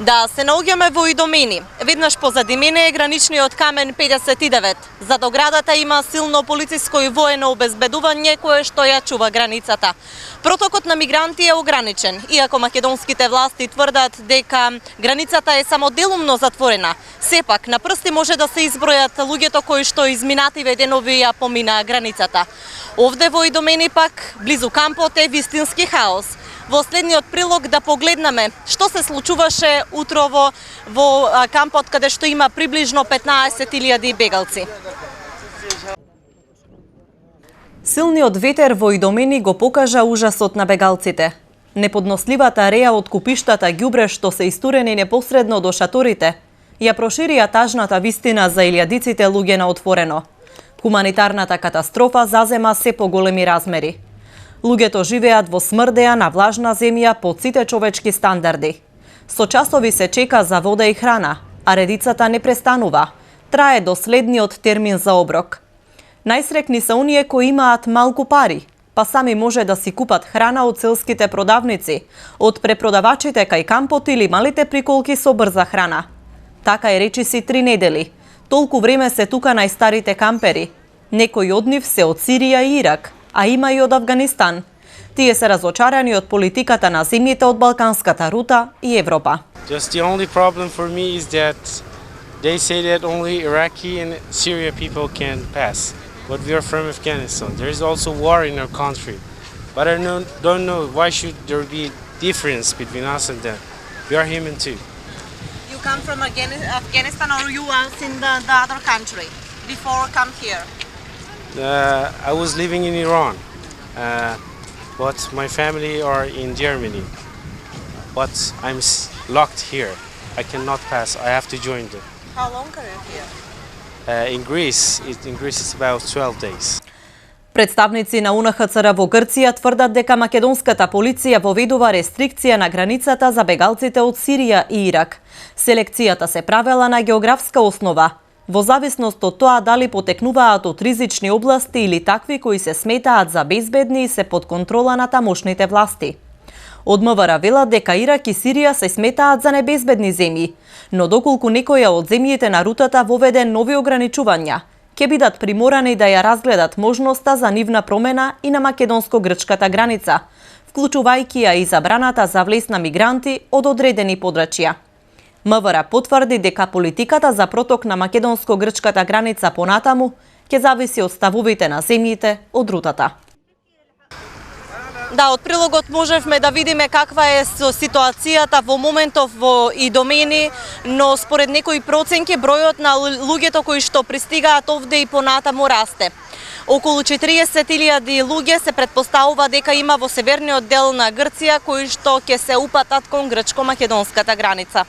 Да, се наоѓаме во Идомени. Веднаш позади мене е граничниот камен 59. Зад оградата има силно полициско и воено обезбедување кое што ја чува границата. Протокот на мигранти е ограничен, иако македонските власти тврдат дека границата е само делумно затворена. Сепак, на прсти може да се избројат луѓето кои што изминативе денови ја помина границата. Овде во Идомени пак, близу кампот е вистински хаос. Во следниот прилог да погледнеме што се случуваше утрово во кампот каде што има приближно 15.000 бегалци. Силниот ветер во Идомени го покажа ужасот на бегалците. Неподносливата реја од купиштата ѓубре што се истурени непосредно до шаторите ја проширија тажната вистина за илјадиците луѓе на отворено. Хуманитарната катастрофа зазема се поголеми размери. Луѓето живеат во смрдеа на влажна земја под сите човечки стандарди. Со часови се чека за вода и храна, а редицата не престанува. Трае до следниот термин за оброк. Најсрекни се оние кои имаат малку пари, па сами може да си купат храна од селските продавници, од препродавачите кај кампот или малите приколки со брза храна. Така е речиси 3 недели. Толку време се тука најстарите кампери. Некои од нив се од Сирија и Ирак, а има и од Афганистан. Тие се разочарани од политиката на земјите од Балканската рута и Европа. Just the only problem for me is that they say that only Iraqi and Syria people can pass. But we are from Afghanistan. There is also war in our country. But I don't know why should there be difference between us and them. We are human too. You come from Afghanistan or you was in the other country before come here? I was living in Iran, but my family are in Germany. But I'm locked here. I cannot pass. I have to join them. How long are you here? In Greece it's about 12 days. Представници на УНХЦР во Грција тврдат дека македонската полиција воведува рестрикција на границата за бегалците од Сирија и Ирак. Селекцијата се правела на географска основа, во зависност од тоа дали потекнуваат од ризични области или такви кои се сметаат за безбедни и се под контрола на тамошните власти. Од МВР велат дека Ирак и Сирија се сметаат за небезбедни земји, но доколку некоја од земјите на рутата воведе нови ограничувања, ќе бидат приморани да ја разгледат можноста за нивна промена и на македонско-грчката граница, вклучувајќи ја и забраната за влез на мигранти од одредени подрачја. МВР потврди дека политиката за проток на македонско-грчката граница понатаму ќе зависи од ставовите на земјите од рутата. Да, од прилогот можевме да видиме каква е ситуацијата во моментов во Идомени, но според некои проценки бројот на луѓето кои што пристигаат овде и понатаму расте. Околу 40.000 луѓе се претпоставува дека има во северниот дел на Грција кои што ќе се упатат кон грчко-македонската граница.